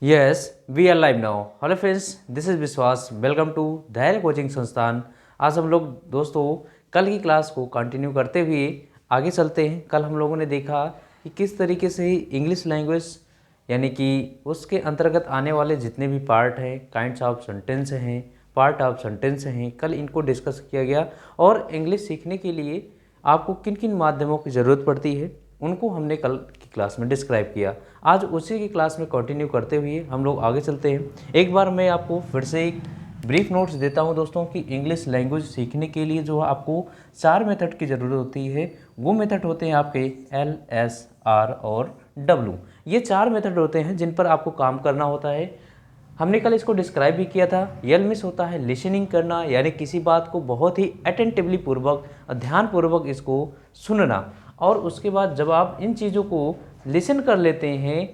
Yes we are live now. Hello friends, this is Vishwas. Welcome to Dhairya coaching संस्थान। आज हम लोग दोस्तों कल की क्लास को कंटिन्यू करते हुए आगे चलते हैं। कल हम लोगों ने देखा कि किस तरीके से इंग्लिश लैंग्वेज यानी कि उसके अंतर्गत आने वाले जितने भी पार्ट हैं, काइंड्स ऑफ सेंटेंस हैं, पार्ट ऑफ सेंटेंस हैं, कल इनको डिस्कस किया गया। और इंग्लिश सीखने के लिए आपको किन किन माध्यमों की ज़रूरत पड़ती है उनको हमने कल की क्लास में डिस्क्राइब किया। आज उसी की क्लास में कंटिन्यू करते हुए हम लोग आगे चलते हैं। एक बार मैं आपको फिर से एक ब्रीफ नोट्स देता हूं दोस्तों कि इंग्लिश लैंग्वेज सीखने के लिए जो आपको 4 मेथड की ज़रूरत होती है, वो मेथड होते हैं आपके एल, एस, आर और डब्ल्यू। ये 4 मेथड होते हैं जिन पर आपको काम करना होता है। हमने कल इसको डिस्क्राइब भी किया था। यल मिस होता है लिसनिंग करना, यानी किसी बात को बहुत ही अटेंटिवली पूर्वक, ध्यानपूर्वक इसको सुनना। और उसके बाद जब आप इन चीज़ों को लिसन कर लेते हैं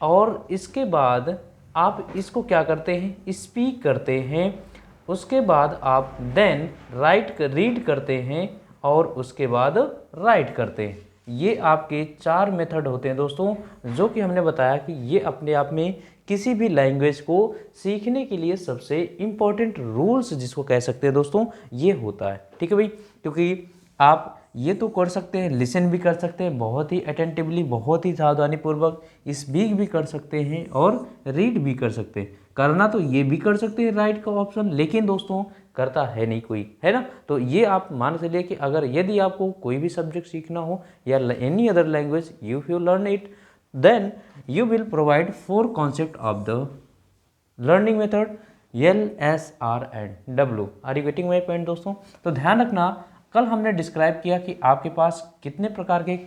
और इसके बाद आप इसको क्या करते हैं, स्पीक करते हैं। उसके बाद आप देन रीड करते हैं और उसके बाद राइट करते हैं। ये आपके 4 मेथड होते हैं दोस्तों, जो कि हमने बताया कि ये अपने आप में किसी भी लैंग्वेज को सीखने के लिए सबसे इम्पोर्टेंट रूल्स जिसको कह सकते हैं दोस्तों, ये होता है। ठीक है भाई, क्योंकि आप ये तो कर सकते हैं, लिसन भी कर सकते हैं बहुत ही अटेंटिवली, बहुत ही सावधानीपूर्वक, स्पीक भी कर सकते हैं और रीड भी कर सकते हैं। करना तो ये भी कर सकते हैं राइट का ऑप्शन, लेकिन दोस्तों करता है नहीं कोई, है ना। तो ये आप मान चलिए कि अगर यदि आपको कोई भी सब्जेक्ट सीखना हो या any other language, if you learn it, then you will provide 4 concept of the learning method L, S, R and W। Are you getting my point दोस्तों? तो ध्यान रखना, कल हमने डिस्क्राइब किया कि आपके पास कितने प्रकार के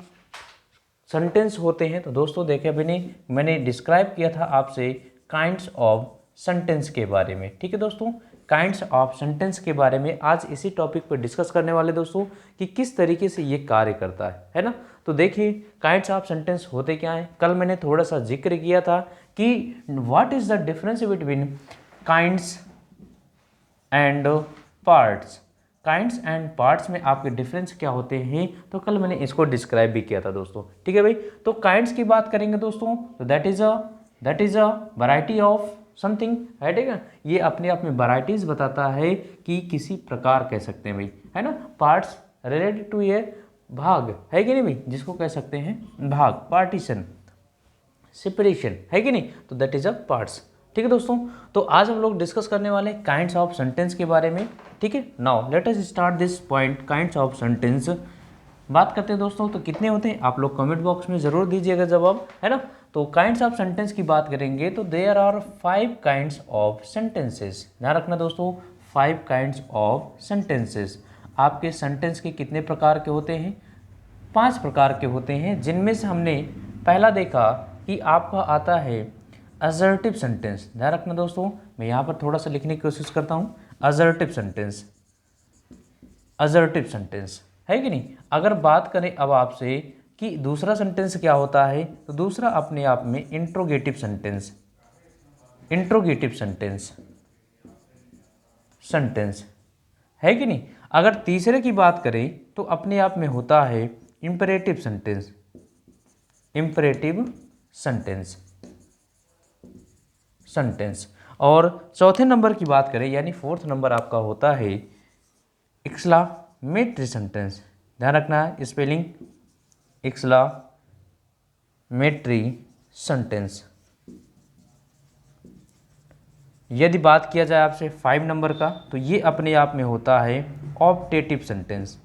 सेंटेंस होते हैं। तो दोस्तों देखिए, अभी मैंने डिस्क्राइब किया था आपसे काइंड्स ऑफ सेंटेंस के बारे में। ठीक है दोस्तों, काइंड्स ऑफ सेंटेंस के बारे में आज इसी टॉपिक पर डिस्कस करने वाले दोस्तों कि किस तरीके से ये कार्य करता है ना। तो देखिए, काइंड्स ऑफ सेंटेंस होते क्या हैं। कल मैंने थोड़ा सा जिक्र किया था कि what is the difference between kinds and parts. Kinds and parts में आपके डिफरेंस क्या होते हैं, तो कल मैंने इसको डिस्क्राइब भी किया था दोस्तों। ठीक है भाई, तो काइंड्स की बात करेंगे दोस्तों, तो that is a variety of something, है ठीक है। ये अपने आप में वैराइटीज बताता है कि किसी प्रकार कह सकते हैं भाई, है ना। पार्ट्स रिलेटेड टू ये भाग, है कि नहीं भाई, जिसको कह सकते हैं भाग, पार्टीशन, सेपरेशन, है कि नहीं। तो दैट इज अ पार्ट्स। ठीक है दोस्तों, तो आज हम लोग डिस्कस करने वाले हैं काइंड्स ऑफ सेंटेंस के बारे में। ठीक है, now let us start this point, kinds of sentence. बात करते हैं दोस्तों, तो कितने होते हैं आप लोग कमेंट बॉक्स में ज़रूर दीजिएगा जवाब, है ना। तो काइंड्स ऑफ सेंटेंस की बात करेंगे तो there are 5 kinds of sentences. ध्यान रखना दोस्तों, 5 काइंड्स ऑफ सेंटेंसेस। आपके सेंटेंस के कितने प्रकार के होते हैं? 5 प्रकार के होते हैं, जिनमें से हमने पहला देखा कि आपका आता है असर्टिव सेंटेंस। ध्यान रखना दोस्तों, मैं यहाँ पर थोड़ा सा लिखने की कोशिश करता हूँ। असर्टिव सेंटेंस, असर्टिव सेंटेंस, है कि नहीं। अगर बात करें अब आपसे कि दूसरा सेंटेंस क्या होता है, तो दूसरा अपने आप में interrogative sentence, interrogative sentence, sentence, है कि नहीं। अगर तीसरे की बात करें तो अपने आप में होता है imperative sentence, imperative sentence, sentence. और चौथे नंबर की बात करें यानी 4th नंबर आपका होता है एक्सक्लामेटरी सेंटेंस। ध्यान रखना है स्पेलिंग, एक्सक्लामेटरी सेंटेंस। यदि बात किया जाए आपसे 5 नंबर का, तो ये अपने आप में होता है ऑप्टेटिव सेंटेंस।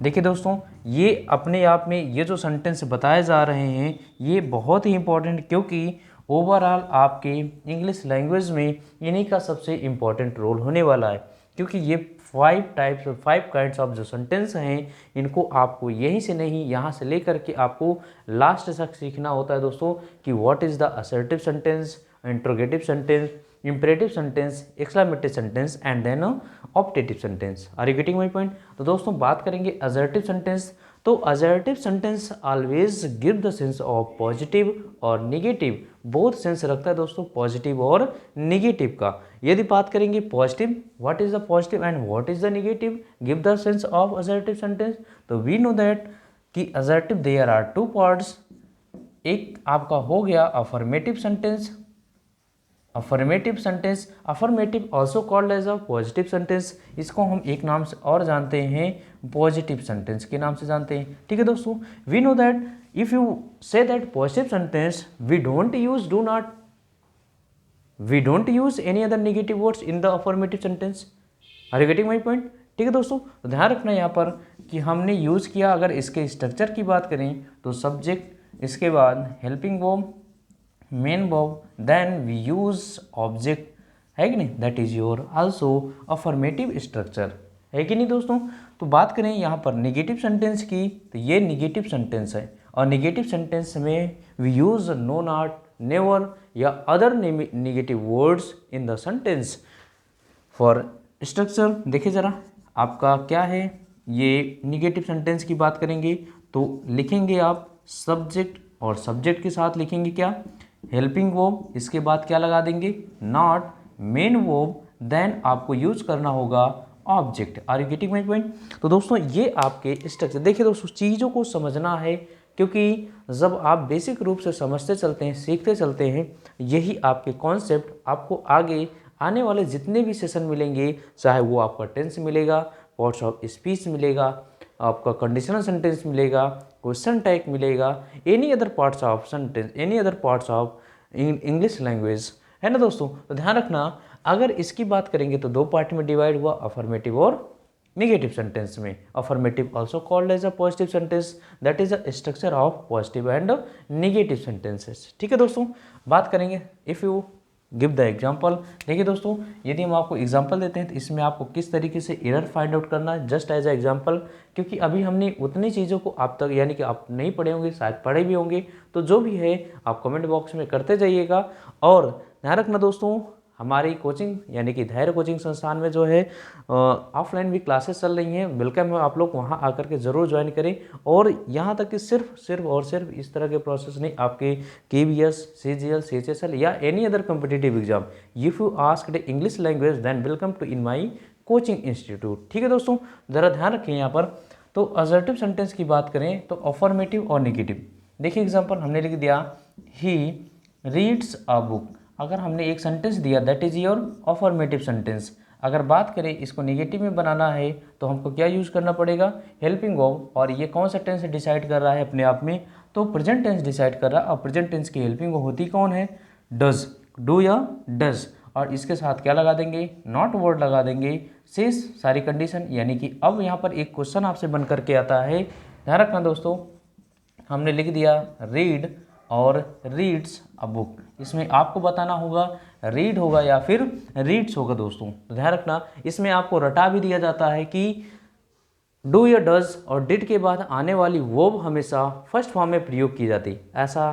देखिए दोस्तों, ये अपने आप में ये जो सेंटेंस बताए जा रहे हैं ये बहुत ही इंपॉर्टेंट, क्योंकि ओवरऑल आपके इंग्लिश लैंग्वेज में इन्हीं का सबसे इम्पॉर्टेंट रोल होने वाला है। क्योंकि ये 5 काइंड्स ऑफ जो सेंटेंस हैं, इनको आपको यहीं से नहीं, यहाँ से लेकर के आपको लास्ट तक सीखना होता है दोस्तों कि what is the assertive sentence, interrogative sentence, imperative sentence, exclamatory sentence and then optative sentence. Are you getting my point? तो दोस्तों बात करेंगे असर्टिव सेंटेंस। तो assertive sentence always give the sense of positive और निगेटिव, बोथ सेंस रखता है दोस्तों, positive और निगेटिव का। यदि बात करेंगे positive, what is the positive and what is the negative give the sense of assertive sentence, तो वी नो दैट कि असर्टिव देयर आर 2 पार्ट्स। एक आपका हो गया affirmative sentence affirmative sentence, affirmative also called as a positive sentence, इसको हम एक नाम से और जानते हैं, पॉजिटिव सेंटेंस के नाम से जानते हैं। ठीक है दोस्तों, we know that if you say that positive sentence we don't use do not, we don't use any other negative words in the affirmative sentence. Are you getting my point? ठीक है दोस्तों, तो ध्यान रखना यहाँ पर कि हमने यूज़ किया, अगर इसके स्ट्रक्चर की बात करें तो सब्जेक्ट, इसके बाद helping verb, main verb, then we use object, है कि नहीं, that is your also affirmative structure, है कि नहीं दोस्तों। तो बात करें यहाँ पर नेगेटिव सेंटेंस की, तो ये नेगेटिव सेंटेंस है, और नेगेटिव सेंटेंस में we use no not, never या other negative words in the sentence. For structure देखिए ज़रा, आपका क्या है, ये नेगेटिव सेंटेंस की बात करेंगे तो लिखेंगे आप सब्जेक्ट, और सब्जेक्ट के साथ लिखेंगे क्या, हेल्पिंग वर्ब, इसके बाद क्या लगा देंगे, नॉट, मेन वर्ब, देन आपको यूज करना होगा object. Are you getting my point? तो दोस्तों ये आपके स्ट्रक्चर, देखिए दोस्तों चीज़ों को समझना है, क्योंकि जब आप बेसिक रूप से समझते चलते हैं, सीखते चलते हैं, यही आपके कॉन्सेप्ट आपको आगे आने वाले जितने भी सेशन मिलेंगे, चाहे वो आपका टेंस मिलेगा, पार्ट्स ऑफ स्पीच मिलेगा, आपका कंडीशनल सेंटेंस मिलेगा, क्वेश्चन टैग मिलेगा, any other parts of sentence, any other parts of English language, है ना दोस्तों। तो ध्यान रखना, अगर इसकी बात करेंगे तो दो पार्ट में डिवाइड हुआ, अफर्मेटिव और नेगेटिव सेंटेंस में। Affirmative also called as a positive sentence, that is a structure of positive and negative sentences. ठीक है दोस्तों, बात करेंगे if you give the example. देखिए दोस्तों, यदि हम आपको एग्जाम्पल देते हैं तो इसमें आपको किस तरीके से एरर फाइंड आउट करना है, जस्ट एज अ एग्जाम्पल, क्योंकि अभी हमने उतनी चीज़ों को आप तक, यानी कि आप नहीं पढ़े होंगे, शायद पढ़े भी होंगे, तो जो भी है आप कमेंट बॉक्स में करते जाइएगा। और ध्यान रखना दोस्तों, हमारी कोचिंग यानी कि धैर्य कोचिंग संस्थान में जो है ऑफलाइन भी क्लासेस चल रही हैं, वेलकम है, आप लोग वहां आकर के ज़रूर ज्वाइन करें। और यहाँ तक कि सिर्फ इस तरह के प्रोसेस नहीं, आपके KVS, CGL, CHSL या any other competitive exam, if you asked English language then welcome to in my coaching institute. ठीक है दोस्तों, ज़रा ध्यान रखें यहाँ पर। तो असर्टिव सेंटेंस की बात करें तो अफर्मेटिव और नेगेटिव, देखिए एग्जाम्पल हमने लिख दिया, ही रीड्स अ बुक, अगर हमने एक सेंटेंस दिया that is your affirmative sentence. अगर बात करें इसको नेगेटिव में बनाना है तो हमको क्या यूज़ करना पड़ेगा, हेल्पिंग वर्ब, और ये कौन सा टेंस डिसाइड कर रहा है अपने आप में, तो प्रेजेंट टेंस डिसाइड कर रहा है। और प्रेजेंट टेंस की हेल्पिंग वर्ब होती कौन है, डज, डू या डज, और इसके साथ क्या लगा देंगे, नॉट वर्ड लगा देंगे, शेष सारी कंडीशन। यानी कि अब यहाँ पर एक क्वेश्चन आपसे बन करके आता है, ध्यान रखना दोस्तों, हमने लिख दिया रीड और रीड्स अ बुक, इसमें आपको बताना होगा रीड होगा या फिर रीड्स होगा दोस्तों। तो ध्यान रखना, इसमें आपको रटा भी दिया जाता है कि डू या डज और डिड के बाद आने वाली वर्ब हमेशा फर्स्ट फॉर्म में प्रयोग की जाती, ऐसा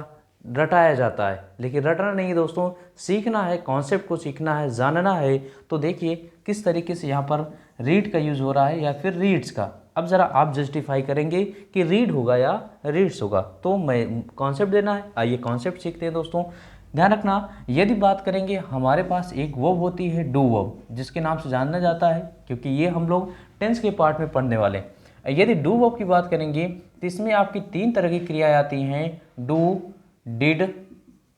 रटाया जाता है। लेकिन रटना नहीं है दोस्तों, सीखना है, कॉन्सेप्ट को सीखना है, जानना है। तो देखिए किस तरीके से यहाँ पर रीड का यूज़ हो रहा है या फिर रीड्स का। अब ज़रा आप जस्टिफाई करेंगे कि रीड होगा या रीड्स होगा, तो मैं कॉन्सेप्ट देना है, आइए कॉन्सेप्ट सीखते हैं दोस्तों। ध्यान रखना, यदि बात करेंगे हमारे पास एक वर्ब होती है डू वर्ब, जिसके नाम से जाना जाता है, क्योंकि ये हम लोग टेंस के पार्ट में पढ़ने वाले हैं। यदि डू वर्ब की बात करेंगे तो इसमें आपकी 3 तरह की क्रियाएं आती हैं, डू, डिड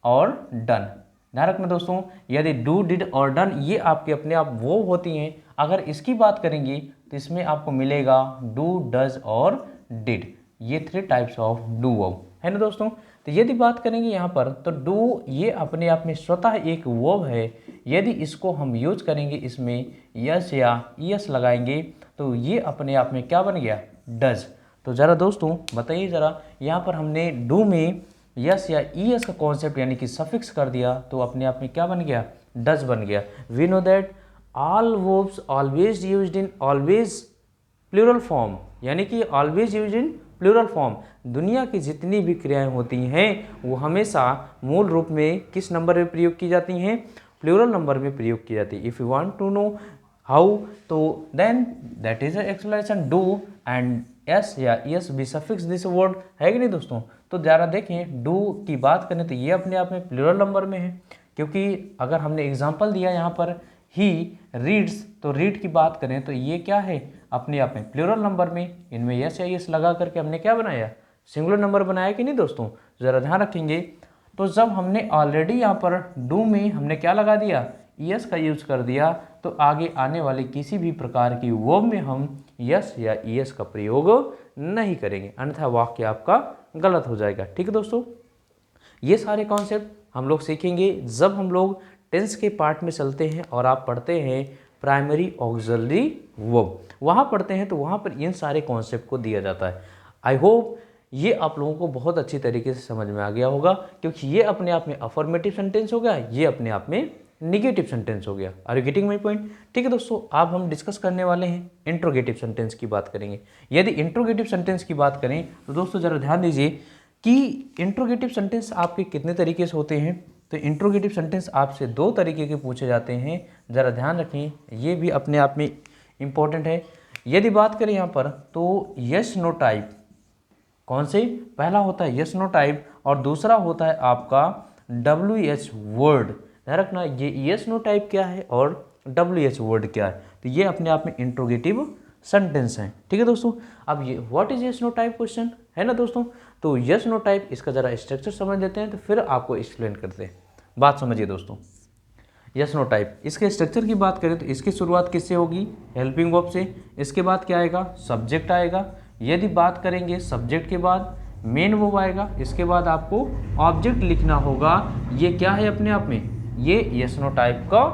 और डन। ध्यान रखना दोस्तों, यदि डू, डिड और डन ये आपके अपने आप वो होती हैं। अगर इसकी बात करेंगे तो इसमें आपको मिलेगा डू, डज और डिड, ये 3 टाइप्स ऑफ डू वर्ब, है ना दोस्तों। तो यदि बात करेंगे यहाँ पर तो डू ये अपने आप में स्वतः एक वर्ब है। यदि इसको हम यूज करेंगे, इसमें यस या ईएस लगाएंगे तो ये अपने आप में क्या बन गया, डज। तो ज़रा दोस्तों बताइए ज़रा, यहाँ पर हमने डू में यस या ईएस का कॉन्सेप्ट यानी कि सफिक्स कर दिया, तो अपने आप में क्या बन गया, डज बन गया। We know that all verbs always used in always plural form, यानी कि always used in plural form. दुनिया की जितनी भी क्रियाएं होती हैं वो हमेशा मूल रूप में किस नंबर में प्रयोग की जाती हैं, प्लूरल नंबर में प्रयोग की जाती है। If you want to know how, तो then that is explanation do and S या S be suffix this word, है कि नहीं दोस्तों। तो ज़रा देखें, डू की बात करें तो ये अपने आप में प्लूरल नंबर में है, क्योंकि अगर हमने एग्जांपल दिया यहाँ पर ही रीड्स, तो रीड की बात करें तो ये क्या है, अपने आप में प्लूरल नंबर में, इनमें यस या यस लगा करके हमने क्या बनाया, सिंगुलर नंबर बनाया कि नहीं दोस्तों। ज़रा ध्यान रखेंगे, तो जब हमने ऑलरेडी यहाँ पर डू में हमने क्या लगा दिया, यस का यूज कर दिया, तो आगे आने वाली किसी भी प्रकार की वर्ब में हम यस या ईएस का प्रयोग नहीं करेंगे, अन्यथा वाक्य आपका गलत हो जाएगा। ठीक है दोस्तों, ये सारे कॉन्सेप्ट हम लोग सीखेंगे जब हम लोग टेंस के पार्ट में चलते हैं और आप पढ़ते हैं प्राइमरी ऑक्सिलरी वर्ब, वहाँ पढ़ते हैं तो वहाँ पर इन सारे कॉन्सेप्ट को दिया जाता है। आई होप ये आप लोगों को बहुत अच्छी तरीके से समझ में आ गया होगा, क्योंकि ये अपने आप में अफर्मेटिव सेंटेंस हो गया, ये अपने आप में निगेटिव सेंटेंस हो गया। Are you getting my point? ठीक है दोस्तों, अब हम डिस्कस करने वाले हैं इंट्रोगेटिव सेंटेंस की बात करेंगे। यदि इंट्रोगेटिव सेंटेंस की बात करें तो दोस्तों ज़रा ध्यान दीजिए कि इंट्रोगेटिव सेंटेंस आपके कितने तरीके से होते हैं। तो इंट्रोगेटिव सेंटेंस आपसे 2 तरीके के पूछे जाते हैं, ज़रा ध्यान रखें, ये भी अपने आप में इम्पॉर्टेंट है। यदि बात करें यहाँ पर तो यस नो टाइप, कौन से? पहला होता है यस नो टाइप और दूसरा होता है आपका WH वर्ड। ध्यान रखना, ये यस नो टाइप क्या है और WH वर्ड क्या है, तो ये अपने आप में इंट्रोगेटिव सेंटेंस है। ठीक है दोस्तों, अब ये what is yes no type question है ना दोस्तों, तो यस नो टाइप इसका ज़रा स्ट्रक्चर समझ लेते हैं तो फिर आपको एक्सप्लेन करते हैं। बात समझिए दोस्तों, यस नो टाइप, इसके स्ट्रक्चर की बात करें तो इसकी शुरुआत किससे होगी? हेल्पिंग वर्ब से। इसके बाद क्या आएगा? सब्जेक्ट आएगा। यदि बात करेंगे सब्जेक्ट के बाद मेन वर्ब आएगा। इसके बाद आपको ऑब्जेक्ट लिखना होगा। ये क्या है अपने आप में? ये यस नो टाइप का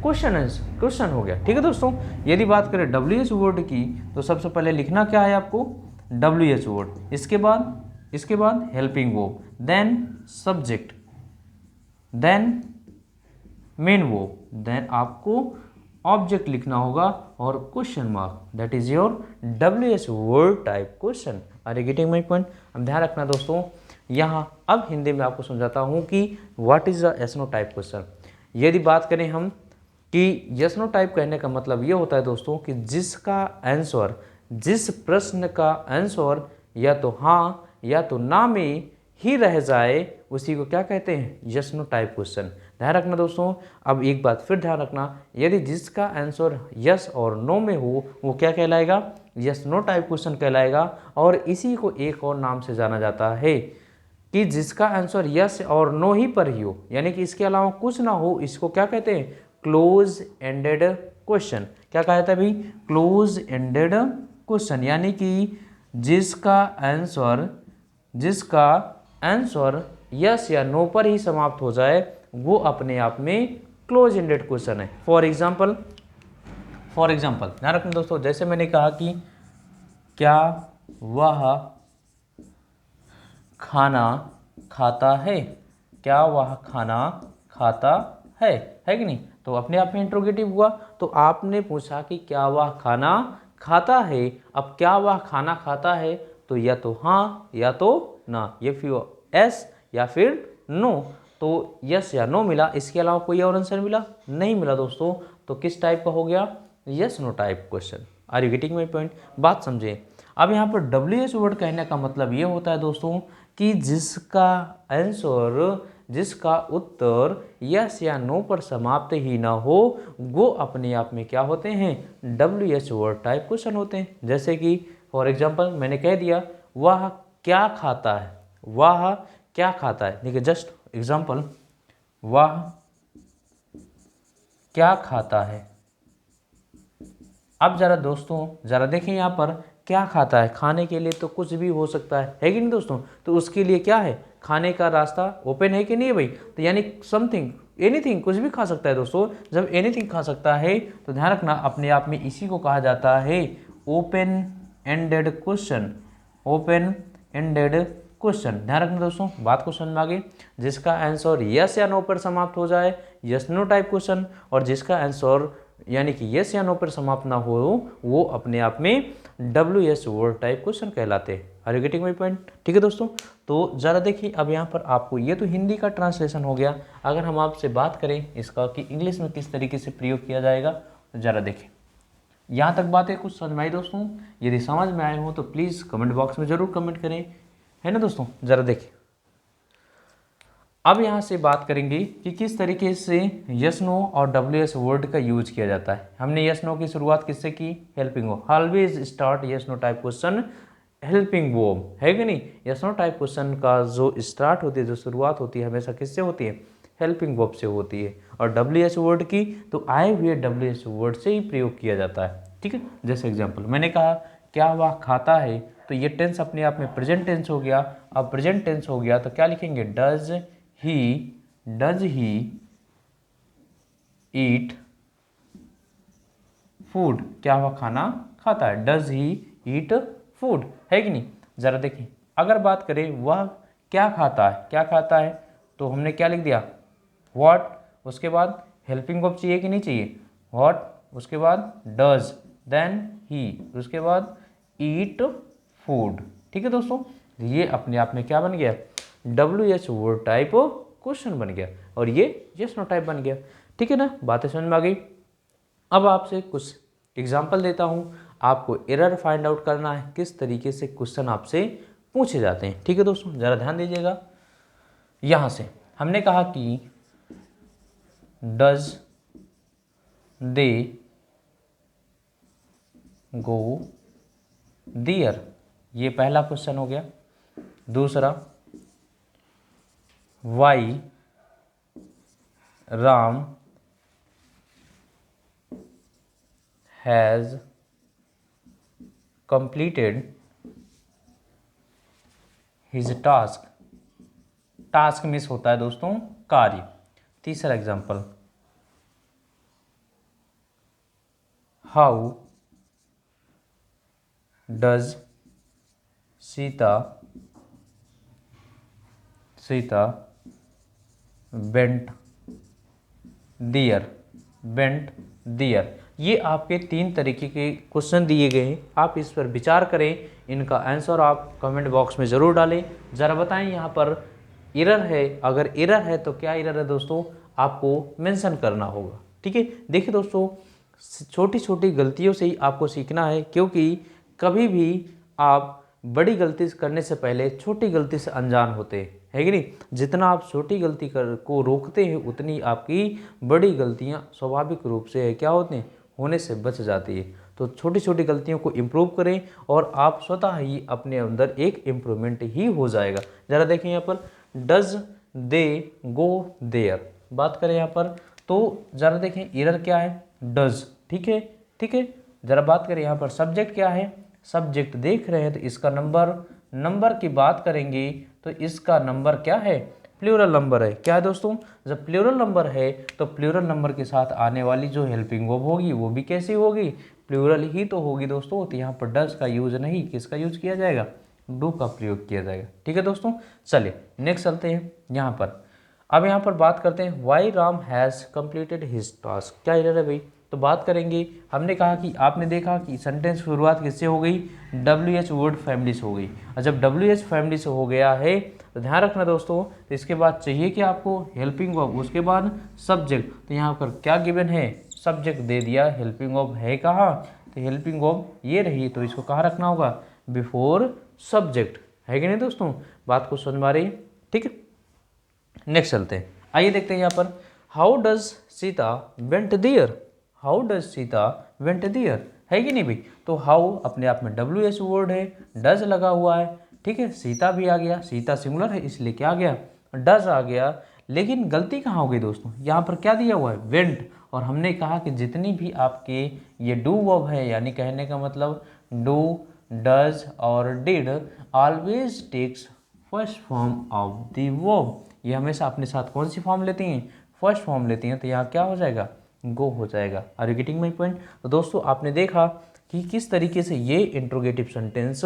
क्वेश्चन हो गया। ठीक है दोस्तों, यदि बात करें WH वर्ड की तो सबसे पहले लिखना क्या है आपको? WH word. इसके बाद helping verb, then subject, then main verb, then आपको ऑब्जेक्ट लिखना होगा और question mark, that is your WH word type question. Are you getting my point? अब ध्यान रखना दोस्तों, यहाँ अब हिंदी में आपको समझाता हूँ कि what is the yes no type question. यदि बात करें हम कि यस नो टाइप कहने का मतलब ये होता है दोस्तों कि जिसका आंसर, जिस प्रश्न का आंसर या तो हाँ या तो ना में ही रह जाए, उसी को क्या कहते हैं? Yes no type question. ध्यान रखना दोस्तों, अब एक बात फिर ध्यान रखना, यदि जिसका आंसर यस और नो में हो वो क्या कहलाएगा? यस नो टाइप क्वेश्चन कहलाएगा। और इसी को एक और नाम से जाना जाता है कि जिसका आंसर यस और नो ही पर ही हो, यानी कि इसके अलावा कुछ ना हो, इसको क्या कहते हैं? Close ended question. क्या कहा जाता है भाई? क्लोज एंडेड क्वेश्चन, यानी कि जिसका आंसर यस या नो पर ही समाप्त हो जाए, वो अपने आप में क्लोज एंडेड क्वेश्चन है। फॉर एग्जाम्पल ध्यान रखना दोस्तों, जैसे मैंने कहा कि क्या वह खाना खाता है? क्या वह खाना खाता है कि नहीं? तो अपने आप में इंट्रोगेटिव हुआ। तो आपने पूछा कि क्या वह खाना खाता है। अब क्या वह खाना खाता है, तो या तो हाँ या तो ना, ये फिर एस या फिर नो, तो यस या नो मिला, इसके अलावा कोई और आंसर मिला? नहीं मिला दोस्तों। तो किस टाइप का हो गया? Yes no type question. Are you getting my point? बात समझे। अब यहाँ पर WH वर्ड कहने का मतलब ये होता है दोस्तों कि जिसका आंसर, जिसका उत्तर यस या नो पर समाप्त ही ना हो, वो अपने आप में क्या होते हैं? WH वर्ड टाइप क्वेश्चन होते हैं। जैसे कि फॉर एग्जांपल मैंने कह दिया वह क्या खाता है, वह क्या खाता है। देखिए जस्ट एग्जांपल, वह क्या खाता है। अब जरा दोस्तों जरा देखें यहाँ पर क्या खाता है, खाने के लिए तो कुछ भी हो सकता है कि नहीं दोस्तों? तो उसके लिए क्या है? खाने का रास्ता ओपन है कि नहीं है भाई? तो यानी समथिंग, एनीथिंग, कुछ भी खा सकता है दोस्तों। जब एनीथिंग खा सकता है तो ध्यान रखना अपने आप में इसी को कहा जाता है open ended question. Open ended question. ध्यान रखना दोस्तों, बात को समझ में आ गई। जिसका आंसर यस या नो पर समाप्त हो जाए, यस नो टाइप क्वेश्चन, और जिसका आंसर यानी कि यस या नो पर समाप्त ना हो, वो अपने आप में WH वर्ड टाइप क्वेश्चन कहलाते हैं। Are you getting my point? ठीक है दोस्तों, तो ज़रा देखिए अब यहाँ पर आपको ये तो हिंदी का ट्रांसलेशन हो गया। अगर हम आपसे बात करें इसका कि इंग्लिश में किस तरीके से प्रयोग किया जाएगा, तो ज़रा देखें। यहाँ तक बातें कुछ समझ में आई दोस्तों? यदि समझ में आए हो तो प्लीज़ कमेंट बॉक्स में ज़रूर कमेंट करें, है ना दोस्तों? ज़रा देखें। अब यहाँ से बात करेंगे कि किस तरीके से यस नो और WH वर्ड का यूज किया जाता है। हमने यस नो की शुरुआत किससे की? Helping verb. Always start yes no type question helping verb है कि नहीं। यस नो टाइप क्वेश्चन का जो स्टार्ट होती है, जो शुरुआत होती है, हमेशा किससे होती है, हेल्पिंग वर्ब से होती है। और डब्ल्यू एच वर्ड की तो आए हुए डब्ल्यू एच वर्ड से ही प्रयोग किया जाता है, ठीक है। जैसे एग्जाम्पल मैंने कहा क्या वह खाता है, तो ये टेंस अपने आप में प्रेजेंट टेंस हो गया। अब प्रेजेंट टेंस हो गया तो क्या लिखेंगे, डज ही ईट फूड, क्या वह खाना खाता है, डज ही ईट फूड, है कि नहीं। जरा देखिए, अगर बात करें वह क्या खाता है, क्या खाता है, तो हमने क्या लिख दिया, व्हाट, उसके बाद हेल्पिंग वर्ब चाहिए कि नहीं चाहिए, व्हाट, उसके बाद डज, देन ही, उसके बाद ईट फूड, ठीक है दोस्तों। ये अपने आप में क्या बन गया, W H word type question बन गया, और ये यस नो टाइप बन गया, ठीक है ना। बातें समझ में आ गई। अब आपसे कुछ एग्जाम्पल देता हूँ, आपको एरर फाइंड आउट करना है, किस तरीके से क्वेश्चन आपसे पूछे जाते हैं, ठीक है दोस्तों। ज़रा ध्यान दीजिएगा। यहाँ से हमने कहा कि डज दे गो दियर, ये पहला क्वेश्चन हो गया। दूसरा, why Ram has completed his task, task miss होता है दोस्तों, कार्य। तीसरा example, how does Sita went there. ये आपके 3 तरीके के क्वेश्चन दिए गए हैं, आप इस पर विचार करें, इनका आंसर आप कमेंट बॉक्स में ज़रूर डालें। ज़रा बताएं यहाँ पर एरर है, अगर एरर है तो क्या एरर है दोस्तों, आपको मेंशन करना होगा, ठीक है। देखिए दोस्तों, छोटी छोटी गलतियों से ही आपको सीखना है, क्योंकि कभी भी आप बड़ी गलती करने से पहले छोटी गलती से अनजान होते हैं, है कि नहीं। जितना आप छोटी गलती को रोकते हैं, उतनी आपकी बड़ी गलतियां स्वाभाविक रूप से क्या होते हैं, होने से बच जाती है। तो छोटी छोटी गलतियों को इम्प्रूव करें और आप स्वतः ही अपने अंदर एक इम्प्रूवमेंट ही हो जाएगा। ज़रा देखें यहाँ पर, डज दे गो देयर, बात करें यहाँ पर, तो ज़रा देखें एरर क्या है, डज, ठीक है, ठीक है। ज़रा बात करें यहाँ पर, सब्जेक्ट क्या है, सब्जेक्ट देख रहे हैं तो इसका नंबर की बात करेंगे तो इसका नंबर क्या है, प्लूरल नंबर है। क्या है दोस्तों, जब प्लूरल नंबर है तो प्लूरल नंबर के साथ आने वाली जो हेल्पिंग वर्ब होगी वो भी कैसी होगी, प्लूरल ही तो होगी दोस्तों। तो यहाँ पर डज का यूज नहीं, किसका यूज किया जाएगा, डू का प्रयोग किया जाएगा, ठीक है दोस्तों। चलिए नेक्स्ट चलते हैं यहाँ पर। अब यहाँ पर बात करते हैं, why Ram has completed his task, क्या एरर है भाई, तो बात करेंगे। हमने कहा कि आपने देखा कि सेंटेंस की शुरुआत किससे हो गई, डब्ल्यू एच वर्ड फैमिली से हो गई, और जब डब्ल्यू एच फैमिली से हो गया है तो ध्यान रखना दोस्तों, तो इसके बाद चाहिए कि आपको हेल्पिंग वर्ब, उसके बाद सब्जेक्ट। तो यहाँ पर क्या गिवन है, सब्जेक्ट दे दिया, हेल्पिंग वर्ब है कहाँ, तो हेल्पिंग वर्ब ये रही, तो इसको कहाँ रखना होगा, बिफोर सब्जेक्ट, है कि नहीं दोस्तों। बात को समझ में आ रही है, ठीक है। नेक्स्ट चलते हैं, आइए देखते हैं यहाँ पर, how does Sita went there, how does Sita went there, है कि नहीं भाई। तो हाउ अपने आप में डब्ल्यू एच वर्ड है, डज लगा हुआ है, ठीक है। सीता भी आ गया, सीता सिंगुलर है इसलिए क्या आ गया, डज आ गया। लेकिन गलती कहाँ हो गई दोस्तों, यहाँ पर क्या दिया हुआ है, वेंट, और हमने कहा कि जितनी भी आपके ये डू वर्ब है, यानी कहने का मतलब डू, डज और did always takes first form of the verb, ये हमेशा अपने साथ कौन सी फॉर्म लेती हैं, फर्स्ट फॉर्म लेती हैं। तो यहाँ क्या हो जाएगा, गो हो जाएगा। Are you getting my point. तो दोस्तों आपने देखा कि किस तरीके से ये इंट्रोगेटिव सेंटेंस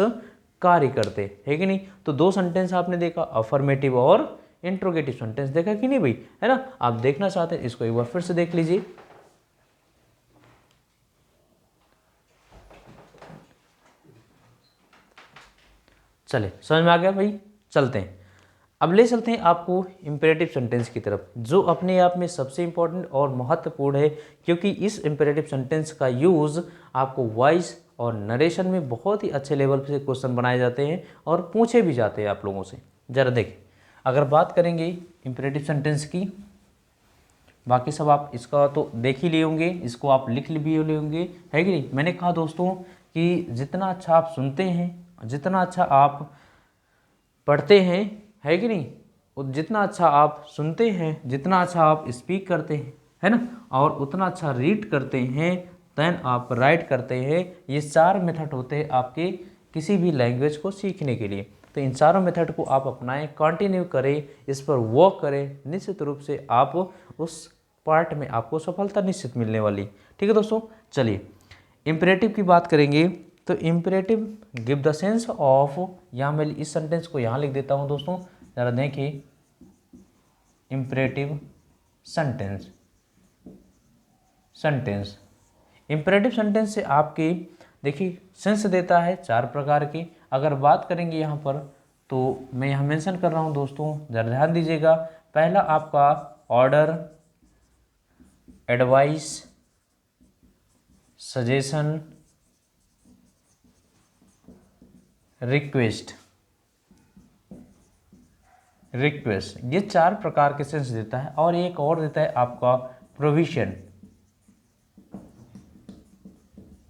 कार्य करते हैं कि नहीं। तो 2 सेंटेंस आपने देखा, अफर्मेटिव और इंट्रोगेटिव सेंटेंस देखा कि नहीं भाई, है ना। आप देखना चाहते हैं इसको एक बार फिर से देख लीजिए। चले समझ में आ गया भाई, चलते हैं अब ले चलते हैं आपको इम्पेरेटिव सेंटेंस की तरफ, जो अपने आप में सबसे इम्पोर्टेंट और महत्वपूर्ण है, क्योंकि इस इम्पेरेटिव सेंटेंस का यूज़ आपको वॉइस और नरेशन में बहुत ही अच्छे लेवल से क्वेश्चन बनाए जाते हैं और पूछे भी जाते हैं आप लोगों से। ज़रा देखें, अगर बात करेंगे इम्पेरेटिव सेंटेंस की, बाकी सब आप इसका तो देख ही लिए होंगे, इसको आप लिख भी लिए होंगे, है कि नहीं। मैंने कहा दोस्तों कि जितना अच्छा आप सुनते हैं जितना अच्छा आप पढ़ते हैं, है कि नहीं, और जितना अच्छा आप सुनते हैं, जितना अच्छा आप स्पीक करते हैं, है ना, और उतना अच्छा रीड करते हैं, देन आप राइट करते हैं। ये 4 मेथड होते हैं आपके किसी भी लैंग्वेज को सीखने के लिए। तो इन चारों मेथड को आप अपनाएं, कंटिन्यू करें, इस पर वर्क करें, निश्चित रूप से आप उस पार्ट में आपको सफलता निश्चित मिलने वाली। ठीक है दोस्तों, चलिए इम्परेटिव की बात करेंगे। तो imperative give the sense of, यहाँ मैं इस सेंटेंस को यहाँ लिख देता हूँ दोस्तों, ज़रा देखिए, imperative sentence. Sentence imperative sentence से आपकी देखिए सेंस देता है 4 प्रकार की। अगर बात करेंगे यहाँ पर, तो मैं यहाँ मेंशन कर रहा हूँ दोस्तों, ज़रा ध्यान दीजिएगा। पहला आपका order, advice, suggestion, request. Request ये 4 प्रकार के सेंस देता है। और एक और देता है आपका प्रोविजन।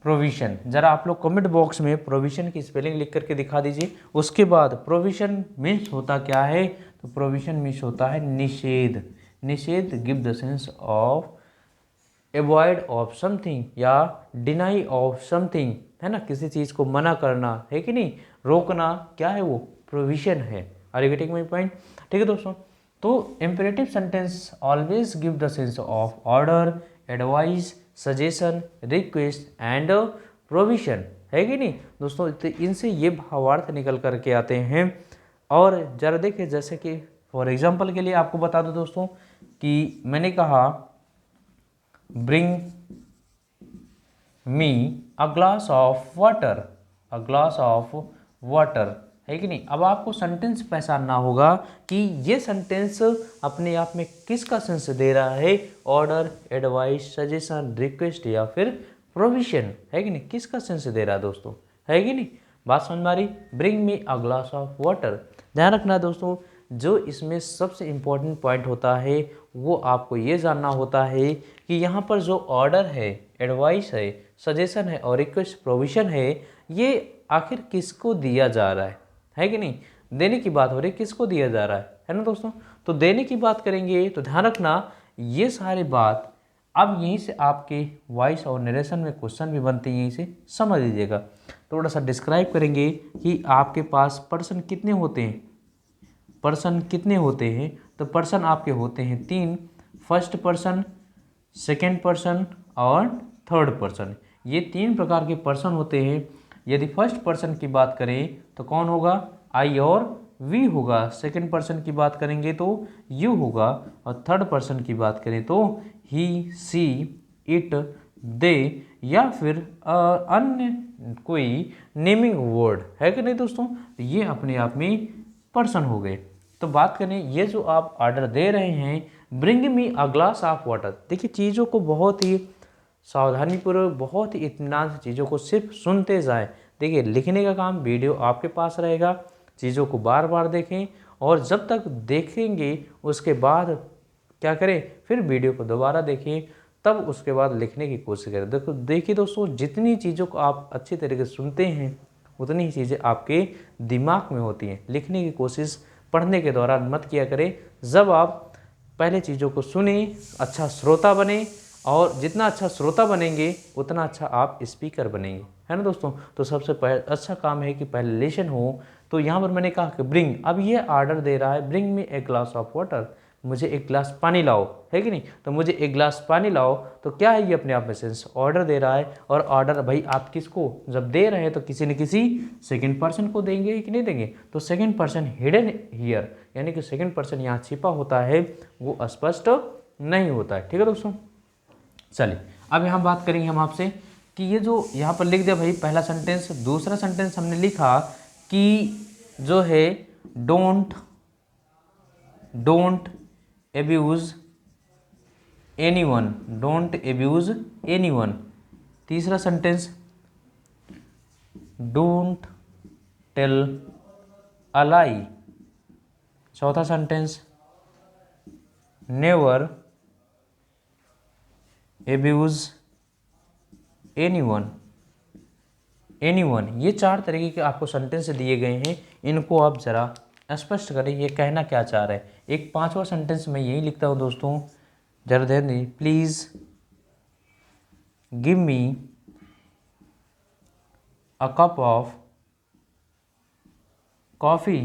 प्रोविजन जरा आप लोग कमेंट बॉक्स में प्रोविजन की स्पेलिंग लिख करके दिखा दीजिए। उसके बाद प्रोविजन मीन्स होता क्या है, तो प्रोविजन मीन्स होता है निषेध। निषेध give the sense of avoid of something या डिनाई ऑफ समथिंग, है ना, किसी चीज़ को मना करना, है कि नहीं, रोकना, क्या है वो, प्रोविजन है। Are you getting my point? ठीक है दोस्तों, तो imperative sentence always give the sense of order, advice, suggestion, request and provision, है कि नहीं दोस्तों। तो इनसे ये भावार्थ निकल करके आते हैं। और जरा देखिए, जैसे कि फॉर एग्जाम्पल के लिए आपको बता दूं दोस्तों कि मैंने कहा bring me a glass of water, a glass of water, है कि नहीं। अब आपको सेंटेंस पहचानना होगा कि ये सेंटेंस अपने आप में किसका सेंस दे रहा है, ऑर्डर, एडवाइस, सजेशन, रिक्वेस्ट या फिर प्रोविजन, है कि नहीं, किसका सेंस दे रहा है दोस्तों, है कि नहीं। बात समझ में आ रही? Bring me a glass of water. ध्यान रखना दोस्तों, जो इसमें सबसे इम्पोर्टेंट पॉइंट होता है वो आपको ये जानना होता है कि यहाँ पर जो ऑर्डर है, एडवाइस है, सजेशन है और रिक्वेस्ट, प्रोविजन है, ये आखिर किसको दिया जा रहा है कि नहीं। देने की बात हो रही है, किसको दिया जा रहा है ना दोस्तों। तो देने की बात करेंगे तो ध्यान रखना ये सारी बात अब यहीं से आपके वॉइस और नरेशन में क्वेश्चन भी बनते हैं, यहीं से समझ लीजिएगा। थोड़ा सा डिस्क्राइब करेंगे कि आपके पास पर्सन कितने होते हैं। पर्सन कितने होते हैं, तो पर्सन आपके होते हैं 3, फर्स्ट पर्सन, सेकेंड पर्सन और थर्ड पर्सन। ये 3 प्रकार के पर्सन होते हैं। यदि फर्स्ट पर्सन की बात करें तो कौन होगा, आई और वी होगा। सेकेंड पर्सन की बात करेंगे तो यू होगा। और थर्ड पर्सन की बात करें तो ही, सी, इट, दे या फिर अन्य कोई नेमिंग वर्ड, है कि नहीं दोस्तों। ये अपने आप में पर्सन हो गए। तो बात करें, ये जो आप ऑर्डर दे रहे हैं bring me a glass of water, देखिए चीज़ों को बहुत ही सावधानीपूर्वक, बहुत ही इत्मीनान से चीज़ों को सिर्फ सुनते जाएं। देखिए लिखने का काम वीडियो आपके पास रहेगा, चीज़ों को बार बार देखें और जब तक देखेंगे उसके बाद क्या करें, फिर वीडियो को दोबारा देखें, तब उसके बाद लिखने की कोशिश करें। देखिए दोस्तों, जितनी चीज़ों को आप अच्छी तरीके से सुनते हैं उतनी ही चीज़ें आपके दिमाग में होती हैं। लिखने की कोशिश पढ़ने के दौरान मत किया करें। जब आप पहले चीज़ों को सुने, अच्छा श्रोता बने, और जितना अच्छा श्रोता बनेंगे उतना अच्छा आप स्पीकर बनेंगे, है ना दोस्तों। तो सबसे पहले अच्छा काम है कि पहले लेसन हो। तो यहाँ पर मैंने कहा कि ब्रिंग, अब ये ऑर्डर दे रहा है, bring me a glass of water, मुझे एक गिलास पानी लाओ, है कि नहीं। तो मुझे एक गिलास पानी लाओ, तो क्या है, ये अपने आप में सेंस ऑर्डर दे रहा है। और ऑर्डर भाई आप किसको जब दे रहे हैं तो किसी न किसी सेकंड पर्सन को देंगे कि नहीं देंगे। तो सेकंड पर्सन हिडन हियर, यानी कि सेकंड पर्सन यहाँ छिपा होता है, वो स्पष्ट नहीं होता है। ठीक है दोस्तों, चलिए अब यहाँ बात करेंगे हम आपसे कि ये जो यहाँ पर लिख दिया भाई पहला सेंटेंस। दूसरा सेंटेंस हमने लिखा कि जो है don't don't abuse anyone, don't abuse anyone. तीसरा सेंटेंस डोंट टेल अ लाई। चौथा sentence never abuse anyone. Anyone, ये 4 तरीके के आपको सेंटेंस दिए गए हैं, इनको आप ज़रा स्पष्ट करें ये कहना क्या चाह रहे हैं। एक 5वां सेंटेंस मैं यही लिखता हूँ दोस्तों, जरा ध्यान दीजिए, please give me a cup of coffee,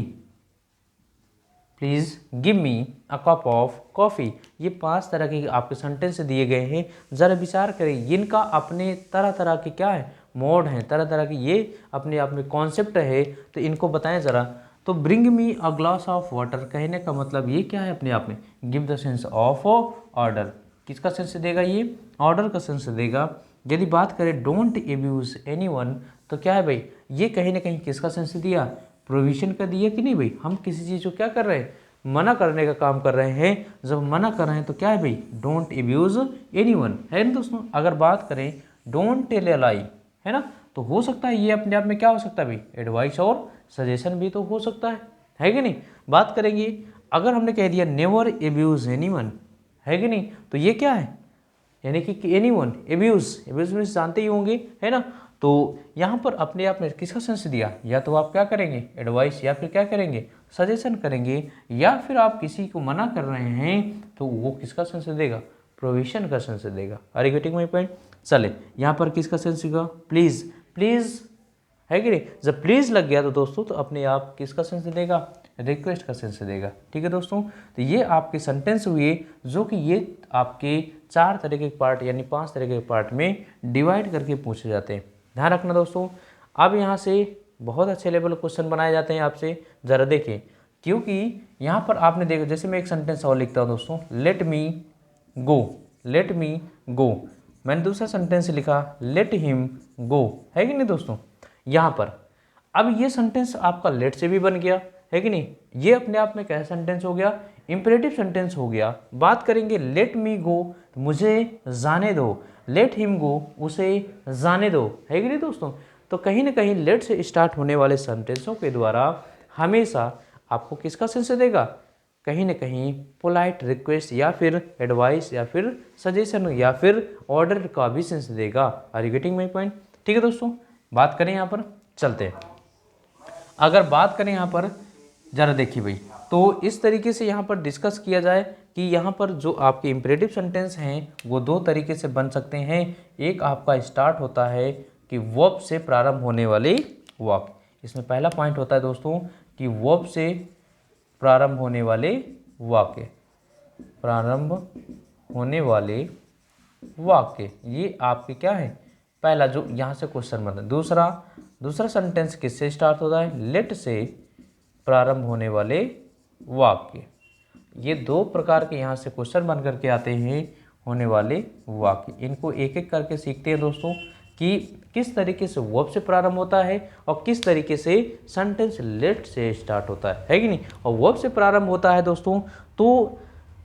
please give me a cup of coffee. ये 5 तरह के आपके सेंटेंस दिए गए हैं, ज़रा विचार करें, इनका अपने तरह तरह के क्या है मोड हैं, तरह तरह के ये अपने आप में कॉन्सेप्ट है, तो इनको बताएं ज़रा। तो bring me a glass of water कहने का मतलब ये क्या है अपने आप में, give the sense of order. किसका सेंस देगा ये, ऑर्डर का सेंस देगा। यदि बात करें डोंट एब्यूज एनीवन, तो क्या है भाई, ये कहीं ना कहीं किसका सेंस दिया, प्रोविजन का दिया कि नहीं भाई। हम किसी चीज़ को क्या कर रहे हैं, मना करने का काम कर रहे हैं। जब मना कर रहे हैं तो क्या है भाई, डोंट एब्यूज एनीवन, है ना दोस्तों। अगर बात करें डोंट टेल ए लाई, है ना, तो हो सकता है ये अपने आप में क्या हो सकता है भाई, एडवाइस और सजेशन भी तो हो सकता है कि नहीं। बात करेंगे अगर हमने कह दिया नेवर एब्यूज एनीवन, है कि नहीं, तो ये क्या है, यानी कि एनीवन, एब्यूज में जानते ही होंगे, है ना। तो यहाँ पर अपने आप में किसका सेंस दिया, या तो आप क्या करेंगे एडवाइस, या फिर क्या करेंगे सजेशन करेंगे, या फिर आप किसी को मना कर रहे हैं तो वो किसका सेंस देगा, प्रोविजन का सेंस देगा। Are you getting my point. चले यहाँ पर किसका सेंस देगा, प्लीज़, प्लीज़ है कि नहीं। जब प्लीज़ लग गया तो दोस्तों तो अपने आप किसका सेंस देगा, रिक्वेस्ट का सेंस देगा। ठीक है दोस्तों, तो ये आपके सेंटेंस हुए जो कि ये आपके 4 तरह के पार्ट यानी 5 तरह के पार्ट में डिवाइड करके पूछे जाते हैं। ध्यान रखना दोस्तों। अब यहाँ से बहुत अच्छे लेवल क्वेश्चन बनाए जाते हैं आपसे, ज़रा देखें, क्योंकि यहाँ पर आपने देखा, जैसे मैं एक सेंटेंस और लिखता हूँ दोस्तों, लेट मी गो, लेट मी गो। मैंने दूसरा सेंटेंस लिखा लेट हिम गो, है कि नहीं दोस्तों। यहाँ पर अब ये सेंटेंस आपका लेट से भी बन गया, है कि नहीं। ये अपने आप में कैसा सेंटेंस हो गया, इंपेरेटिव सेंटेंस हो गया। बात करेंगे लेट मी गो, तो मुझे जाने दो, लेट हिम गो, उसे जाने दो, है कि नहीं दोस्तों। तो कहीं ना कहीं लेट से स्टार्ट होने वाले सेंटेंसों के द्वारा हमेशा आपको किसका सेंस देगा, कहीं ना कहीं पोलाइट रिक्वेस्ट या फिर एडवाइस या फिर सजेशन या फिर ऑर्डर का भी सेंस देगा। Are you getting my point. ठीक है दोस्तों, बात करें यहाँ पर, चलते हैं। अगर बात करें यहाँ पर, ज़रा देखिए भाई, तो इस तरीके से यहाँ पर डिस्कस किया जाए कि यहाँ पर जो आपके इंपेरेटिव सेंटेंस हैं वो 2 तरीके से बन सकते हैं। एक आपका स्टार्ट होता है कि वर्ब से प्रारंभ होने वाले वाक्य। इसमें पहला पॉइंट होता है दोस्तों कि वर्ब से प्रारंभ होने वाले वाक्य, प्रारंभ होने वाले वाक्य, ये आपके क्या है, पहला जो यहाँ से क्वेश्चन बनता है। दूसरा सेंटेंस किससे स्टार्ट होता है, लेट से प्रारंभ होने वाले वाक्य। ये 2 प्रकार के यहाँ से क्वेश्चन बन करके आते हैं होने वाले वाक्य। इनको एक एक करके सीखते हैं दोस्तों कि किस तरीके से वर्ब से प्रारंभ होता है और किस तरीके से सेंटेंस लेट से स्टार्ट होता है कि नहीं। और वर्ब से प्रारंभ होता है दोस्तों, तो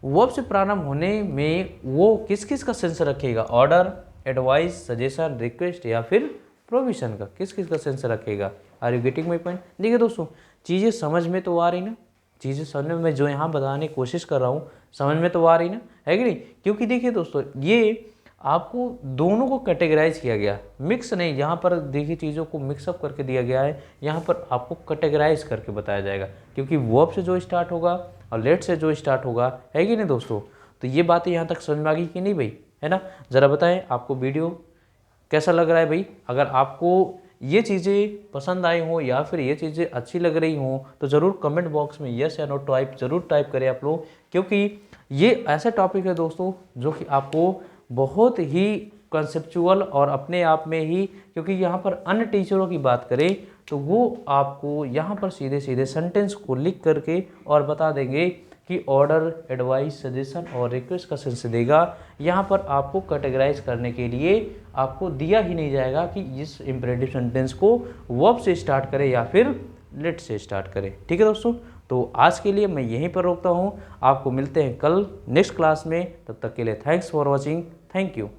वर्ब से प्रारंभ होने में वो किस किस का सेंस रखेगा, ऑर्डर, एडवाइस, सजेशन, रिक्वेस्ट या फिर प्रोविजन का, किस किस का सेंस रखेगा। Are you getting my point. देखिए दोस्तों, चीज़ें समझ में तो आ रही ना, चीज़ें समझ में जो यहाँ बताने की कोशिश कर रहा हूँ समझ में तो आ रही ना, है कि नहीं। क्योंकि देखिए दोस्तों, ये आपको दोनों को कैटेगराइज किया गया, मिक्स नहीं। यहाँ पर देखिए चीज़ों को मिक्सअप करके दिया गया है, यहाँ पर आपको कैटेगराइज करके बताया जाएगा। क्योंकि वर्ब से जो स्टार्ट होगा और लेट से जो स्टार्ट होगा, है कि नहीं दोस्तों। तो ये बातें यहाँ तक समझ में आ गई कि नहीं भाई, है ना। ज़रा बताएं आपको वीडियो कैसा लग रहा है भाई। अगर आपको ये चीज़ें पसंद आई हो या फिर ये चीज़ें अच्छी लग रही हों तो ज़रूर कमेंट बॉक्स में यस या नो ज़रूर टाइप करें आप लोग। क्योंकि ये ऐसा टॉपिक है दोस्तों जो कि आपको बहुत ही कंसेप्चुअल और अपने आप में ही, क्योंकि यहाँ पर अन्य टीचरों की बात करें तो वो आपको यहाँ पर सीधे सीधे सेंटेंस को लिख करके और बता देंगे कि ऑर्डर, एडवाइस, सजेशन और रिक्वेस्ट का सेंस देगा। यहाँ पर आपको कैटेगराइज करने के लिए आपको दिया ही नहीं जाएगा कि इस इंपेरेटिव सेंटेंस को वर्ब से स्टार्ट करें या फिर लेट से स्टार्ट करें। ठीक है दोस्तों, तो आज के लिए मैं यहीं पर रोकता हूँ। आपको मिलते हैं कल नेक्स्ट क्लास में, तब तक के लिए thanks for watching, thank you.